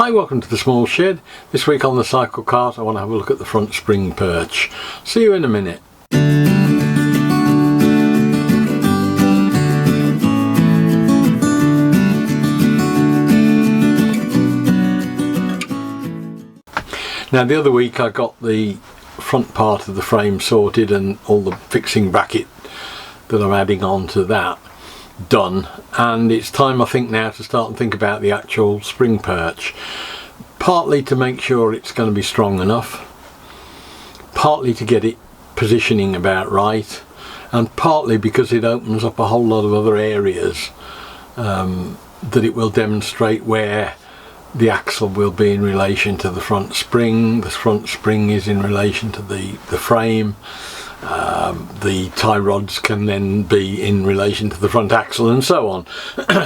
Hi, welcome to the small shed. This week on the Cyclekart I want to have a look at the front spring perch. See you in a minute. Now the other week I got the front part of the frame sorted and all the fixing bracket that I'm adding on to that done, and it's time I think now to start and think about the actual spring perch, partly to make sure it's going to be strong enough, partly to get it positioning about right, and partly because it opens up a whole lot of other areas that it will demonstrate where the axle will be in relation to the front spring is in relation to the frame. The tie rods can then be in relation to the front axle and so on.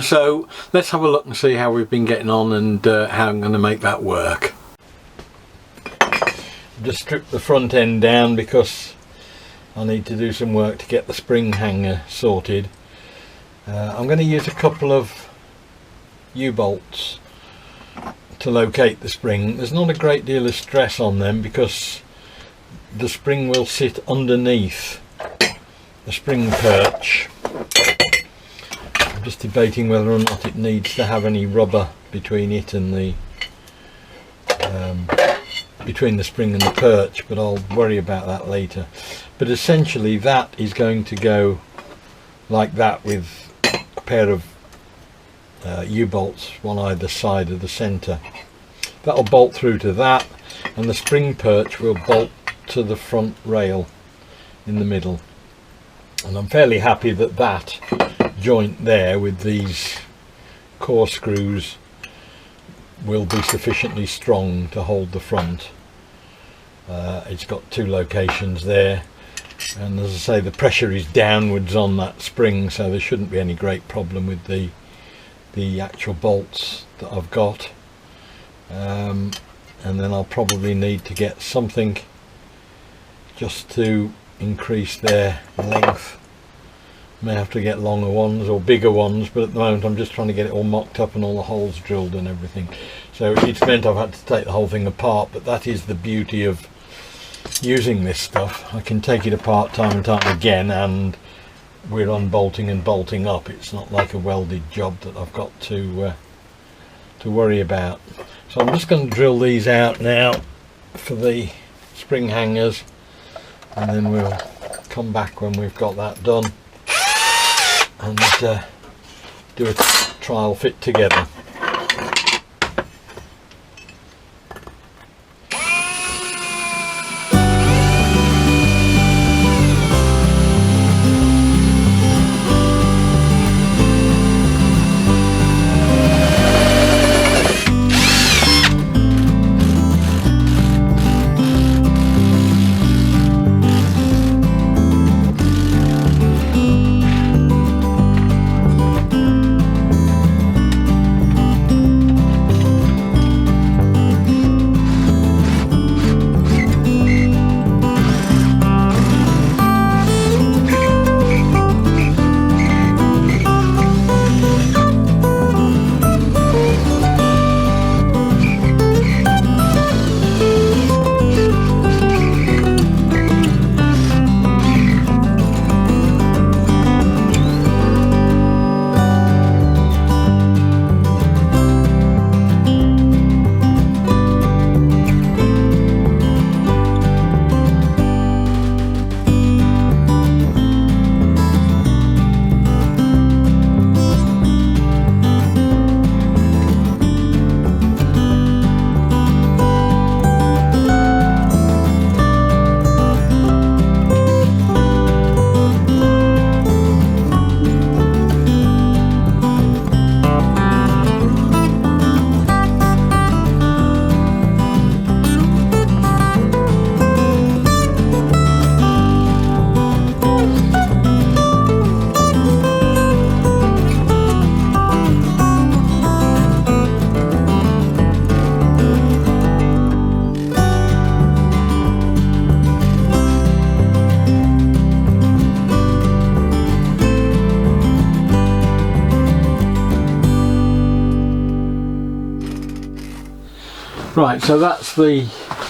So let's have a look and see how we've been getting on and how I'm going to make that work. Just strip the front end down because I need to do some work to get the spring hanger sorted. I'm going to use a couple of U-bolts to locate the spring. There's not a great deal of stress on them because the spring will sit underneath the spring perch. I'm just debating whether or not it needs to have any rubber between it and the between the spring and the perch, but I'll worry about that later. But essentially that is going to go like that with a pair of U-bolts, one either side of the centre. That'll bolt through to that, and the spring perch will bolt to the front rail in the middle. And I'm fairly happy that that joint there with these core screws will be sufficiently strong to hold the front. It's got two locations there, and as I say, the pressure is downwards on that spring, so there shouldn't be any great problem with the actual bolts that I've got. And then I'll probably need to get something just to increase their length. May have to get longer ones or bigger ones, but at the moment I'm just trying to get it all mocked up and all the holes drilled and everything. So it's meant I've had to take the whole thing apart, but that is the beauty of using this stuff. I can take it apart time and time again and we're unbolting and bolting up. It's not like a welded job that I've got to worry about. So I'm just going to drill these out now for the spring hangers, and then we'll come back when we've got that done and do a trial fit together. Right, so that's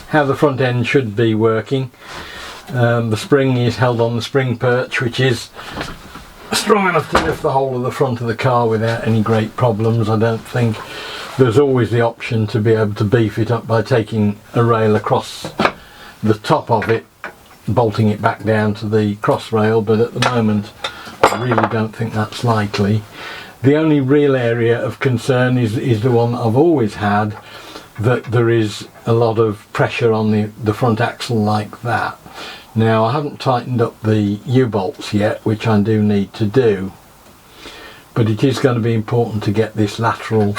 how the front end should be working. The spring is held on the spring perch, which is strong enough to lift the whole of the front of the car without any great problems. I don't think. There's always the option to be able to beef it up by taking a rail across the top of it, bolting it back down to the cross rail, but at the moment I really don't think that's likely. The only real area of concern is the one that I've always had, that there is a lot of pressure on the front axle like that. Now I haven't tightened up the U-bolts yet, which I do need to do, but it is going to be important to get this lateral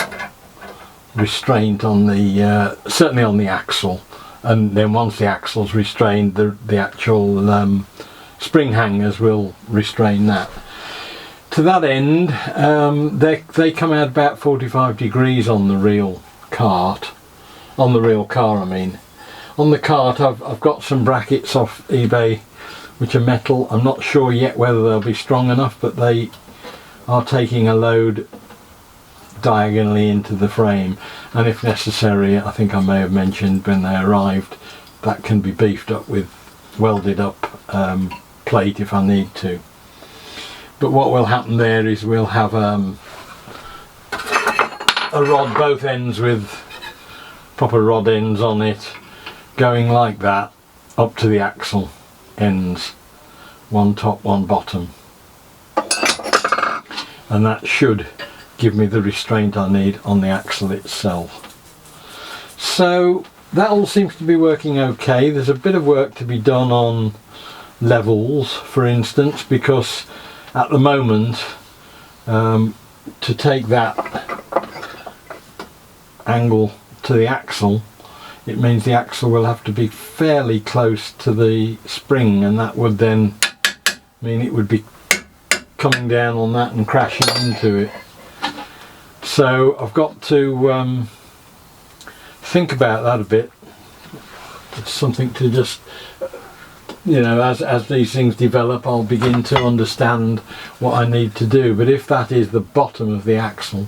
restraint on the certainly on the axle, and then once the axle's restrained, the actual spring hangers will restrain that. To that end, they come out about 45 degrees on the real cart. On the real car, I mean. On the cart, I've got some brackets off eBay which are metal. I'm not sure yet whether they'll be strong enough, but they are taking a load diagonally into the frame, and if necessary, I think I may have mentioned when they arrived, that can be beefed up with welded up plate if I need to. But what will happen there is we'll have a rod both ends with proper rod ends on it, going like that up to the axle ends, one top one bottom, and that should give me the restraint I need on the axle itself. So that all seems to be working okay. There's a bit of work to be done on levels, for instance, because at the moment to take that angle to the axle, it means the axle will have to be fairly close to the spring, and that would then mean it would be coming down on that and crashing into it. So I've got to think about that a bit. It's something to just, you know, as these things develop, I'll begin to understand what I need to do. But if that is the bottom of the axle,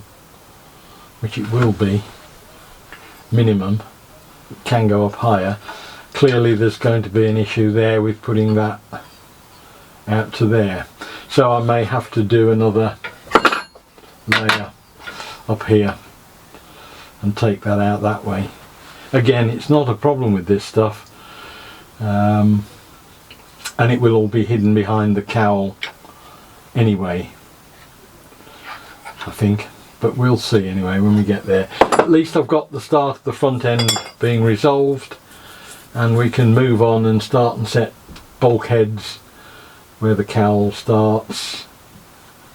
which it will be, minimum, it can go up higher, clearly there's going to be an issue there with putting that out to there. So I may have to do another layer up here and take that out that way. Again, it's not a problem with this stuff, and it will all be hidden behind the cowl anyway, I think, but we'll see anyway when we get there. At least I've got the start of the front end being resolved, and we can move on and start and set bulkheads where the cowl starts,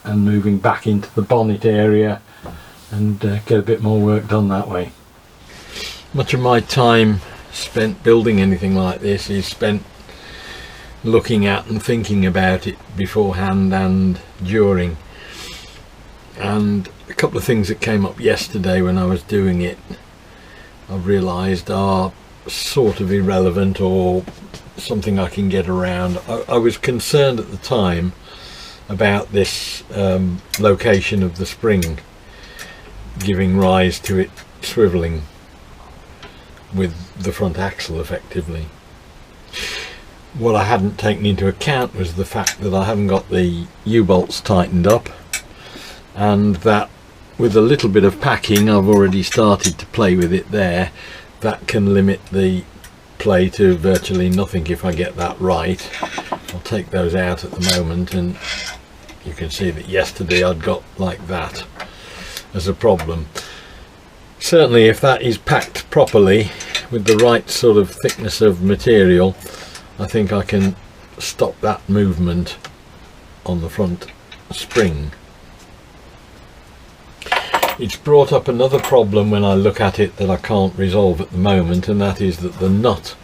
and moving back into the bonnet area, and get a bit more work done that way. Much of my time spent building anything like this is spent looking at and thinking about it beforehand and during. And a couple of things that came up yesterday when I was doing it, I've realised are sort of irrelevant or something I can get around. I was concerned at the time about this location of the spring giving rise to it swivelling with the front axle effectively. What I hadn't taken into account was the fact that I haven't got the U-bolts tightened up, and that with a little bit of packing, I've already started to play with it there. That can limit the play to virtually nothing if I get that right. I'll take those out at the moment, and you can see that yesterday I'd got like that as a problem. Certainly if that is packed properly with the right sort of thickness of material, I think I can stop that movement on the front spring. It's brought up another problem when I look at it that I can't resolve at the moment, and that is that the nut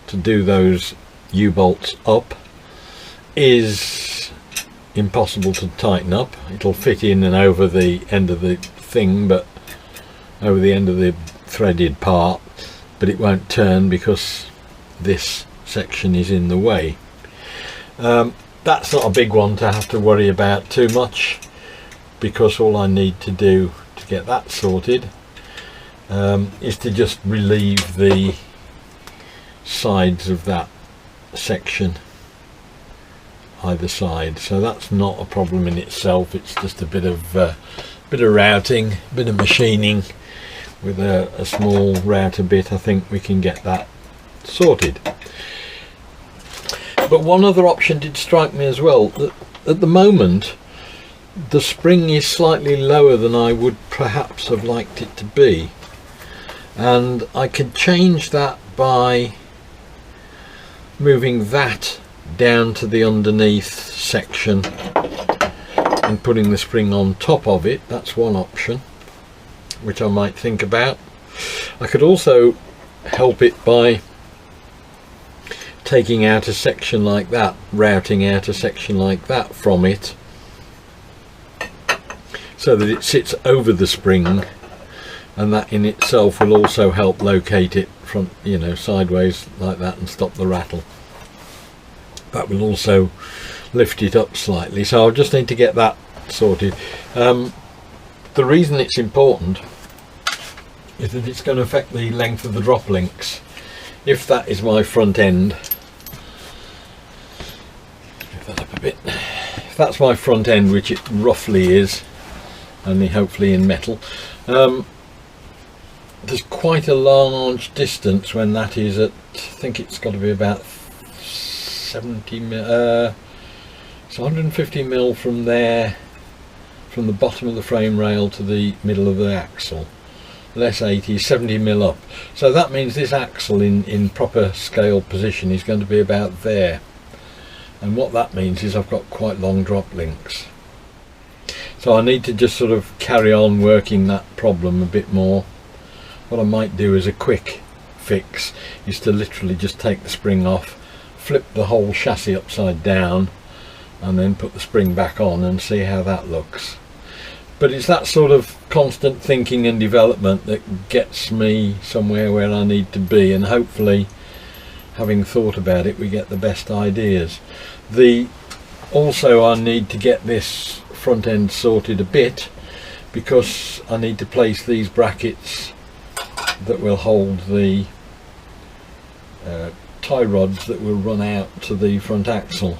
to do those U-bolts up is impossible to tighten up. It'll fit in and over the end of the thing, but over the end of the threaded part, but it won't turn because this section is in the way. That's not a big one to have to worry about too much, because all I need to do to get that sorted is to just relieve the sides of that section either side. So that's not a problem in itself. It's just a bit of routing, a bit of machining with a small router bit. I think we can get that sorted. But one other option did strike me as well. That at the moment the spring is slightly lower than I would perhaps have liked it to be, and I could change that by moving that down to the underneath section and putting the spring on top of it. That's one option which I might think about. I could also help it by taking out a section like that, routing out a section like that from it, so that it sits over the spring, and that in itself will also help locate it from, you know, sideways like that and stop the rattle. That will also lift it up slightly, so I'll just need to get that sorted. The reason it's important is that it's going to affect the length of the drop links. If that is my front end, move that up a bit. If that's my front end, which it roughly is, only hopefully in metal, there's quite a large distance when that is at, I think it's got to be about 70 mil, it's 150 mil from there, from the bottom of the frame rail to the middle of the axle, less 80, 70 mil up. So that means this axle in proper scale position is going to be about there, and what that means is I've got quite long drop links. So I need to just sort of carry on working that problem a bit more. What I might do as a quick fix is to literally just take the spring off, flip the whole chassis upside down, and then put the spring back on and see how that looks. But it's that sort of constant thinking and development that gets me somewhere where I need to be, and hopefully, having thought about it, we get the best ideas. Also I need to get this front end sorted a bit, because I need to place these brackets that will hold the tie rods that will run out to the front axle,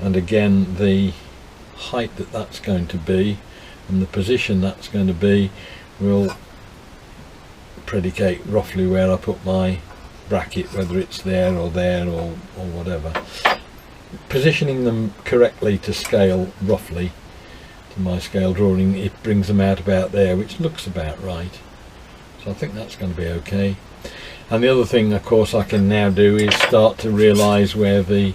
and again the height that that's going to be and the position that's going to be will predicate roughly where I put my bracket, whether it's there or whatever. Positioning them correctly to scale, roughly to my scale drawing, it brings them out about there, which looks about right. So I think that's going to be okay. And the other thing, of course, I can now do is start to realise where the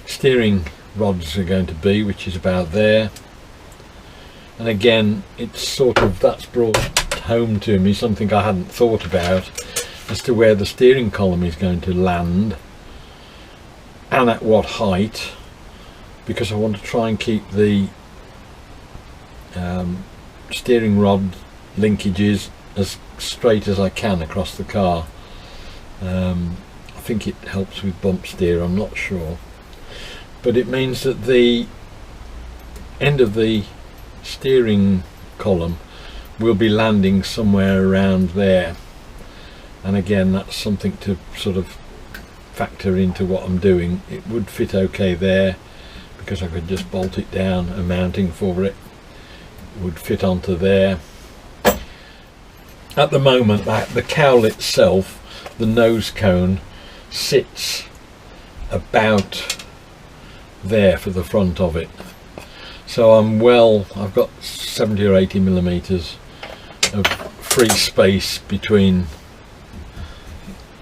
steering rods are going to be, which is about there. And again, it's sort of, that's brought home to me something I hadn't thought about as to where the steering column is going to land and at what height, because I want to try and keep the steering rod linkages as straight as I can across the car. I think it helps with bump steer, I'm not sure, but it means that the end of the steering column will be landing somewhere around there, and again that's something to sort of factor into what I'm doing. It would fit okay there because I could just bolt it down, a mounting for it would fit onto there. At the moment the cowl itself, the nose cone, sits about there for the front of it, so I've got 70 or 80 millimeters of free space between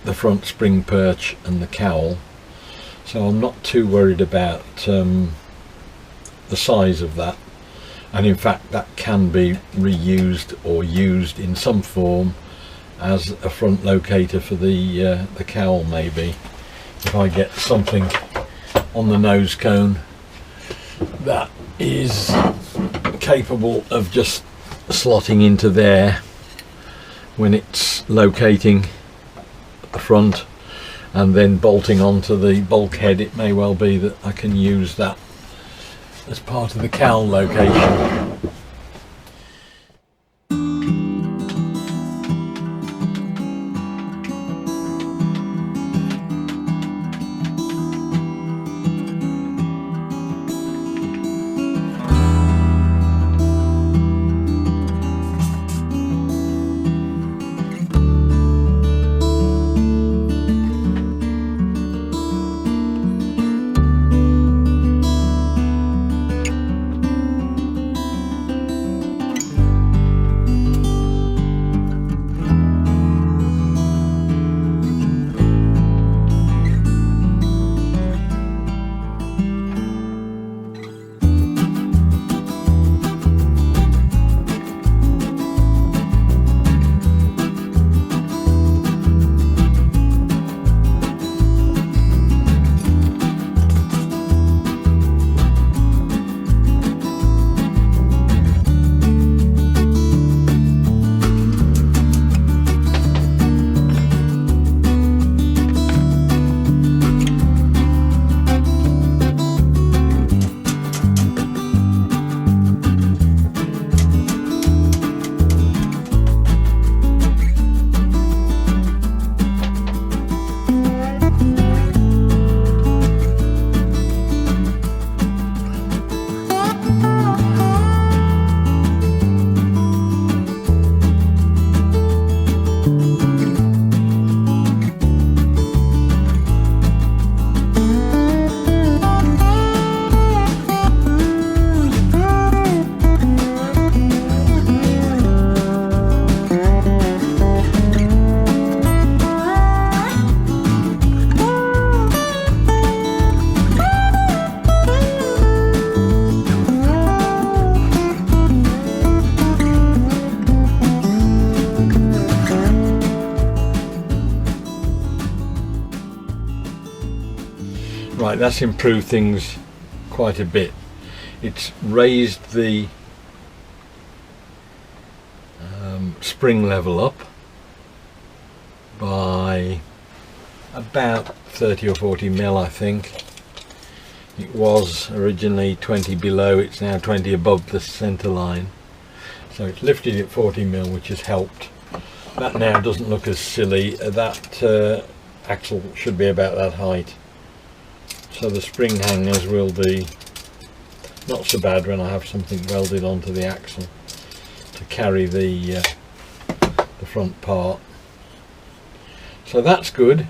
the front spring perch and the cowl, so I'm not too worried about the size of that. And in fact that can be reused or used in some form as a front locator for the cowl, maybe, if I get something on the nose cone that is capable of just slotting into there when it's locating at the front and then bolting onto the bulkhead. It may well be that I can use that as part of the cowl location. Right, that's improved things quite a bit. It's raised the spring level up by about 30 or 40 mil, I think. It was originally 20 below, it's now 20 above the centre line. So it's lifted it 40 mil, which has helped. That now doesn't look as silly. That axle should be about that height. So the spring hangers will be not so bad when I have something welded onto the axle to carry the front part. So that's good.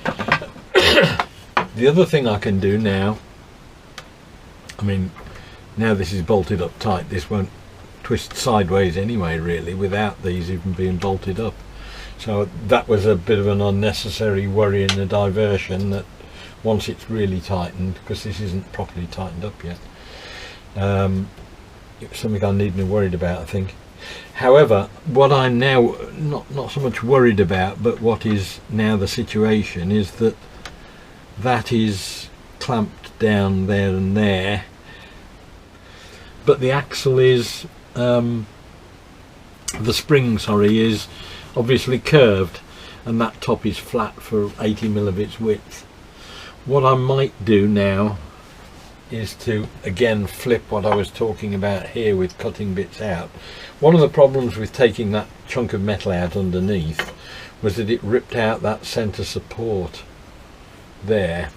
The other thing I can do now, I mean, now this is bolted up tight, this won't twist sideways anyway really without these even being bolted up. So that was a bit of an unnecessary worry and a diversion, that once it's really tightened, because this isn't properly tightened up yet, it's something I needn't have worried about, I think. However, what I'm now not so much worried about, but what is now the situation is that that is clamped down there and there, but the axle is the spring, sorry, is obviously curved, and that top is flat for 80 mil of its width. What I might do now is to again flip what I was talking about here with cutting bits out. One of the problems with taking that chunk of metal out underneath was that it ripped out that centre support there.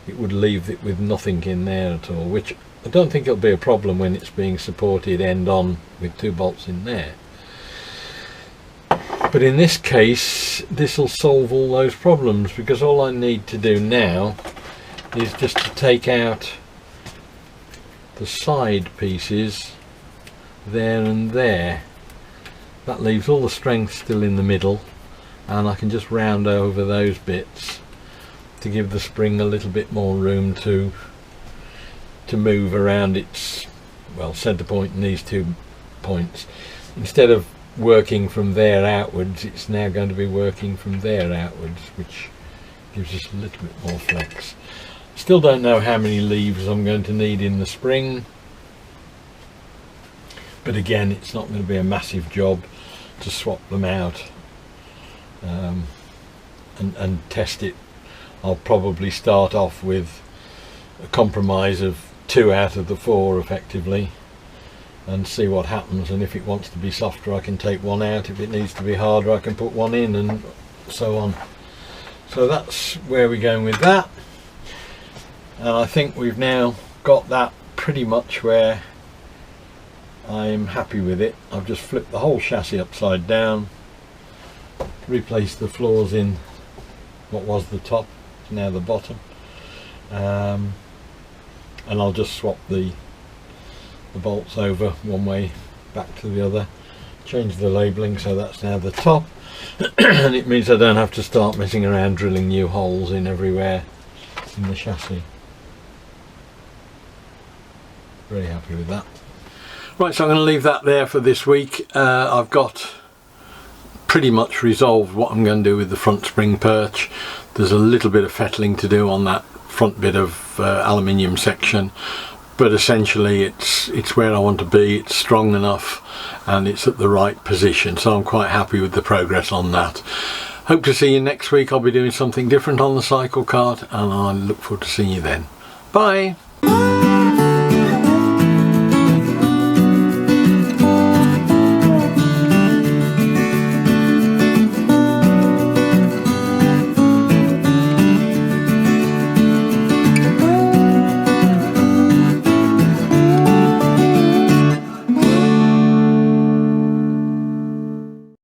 It would leave it with nothing in there at all, which I don't think it'll be a problem when it's being supported end on with 2 bolts in there. But in this case, this will solve all those problems, because all I need to do now is just to take out the side pieces there and there. That leaves all the strength still in the middle, and I can just round over those bits to give the spring a little bit more room to move around its, well, centre point and these 2 points. Instead of working from there outwards, it's now going to be working from there outwards, which gives us a little bit more flex. Still don't know how many leaves I'm going to need in the spring, but again, it's not going to be a massive job to swap them out and test it. I'll probably start off with a compromise of 2 out of the 4 effectively, and see what happens, and if it wants to be softer I can take 1 out, if it needs to be harder I can put 1 in, and so on. So that's where we're going with that, and I think we've now got that pretty much where I'm happy with it. I've just flipped the whole chassis upside down, replaced the floors in what was the top, now the bottom, and I'll just swap the bolts over one way back to the other, change the labelling so that's now the top, and it means I don't have to start messing around drilling new holes in everywhere in the chassis. Very happy with that. Right, so I'm going to leave that there for this week. I've got pretty much resolved what I'm going to do with the front spring perch. There's a little bit of fettling to do on that front bit of aluminium section, but essentially it's where I want to be. It's strong enough and it's at the right position, so I'm quite happy with the progress on that. Hope to see you next week. I'll be doing something different on the Cyclekart, and I look forward to seeing you then. Bye.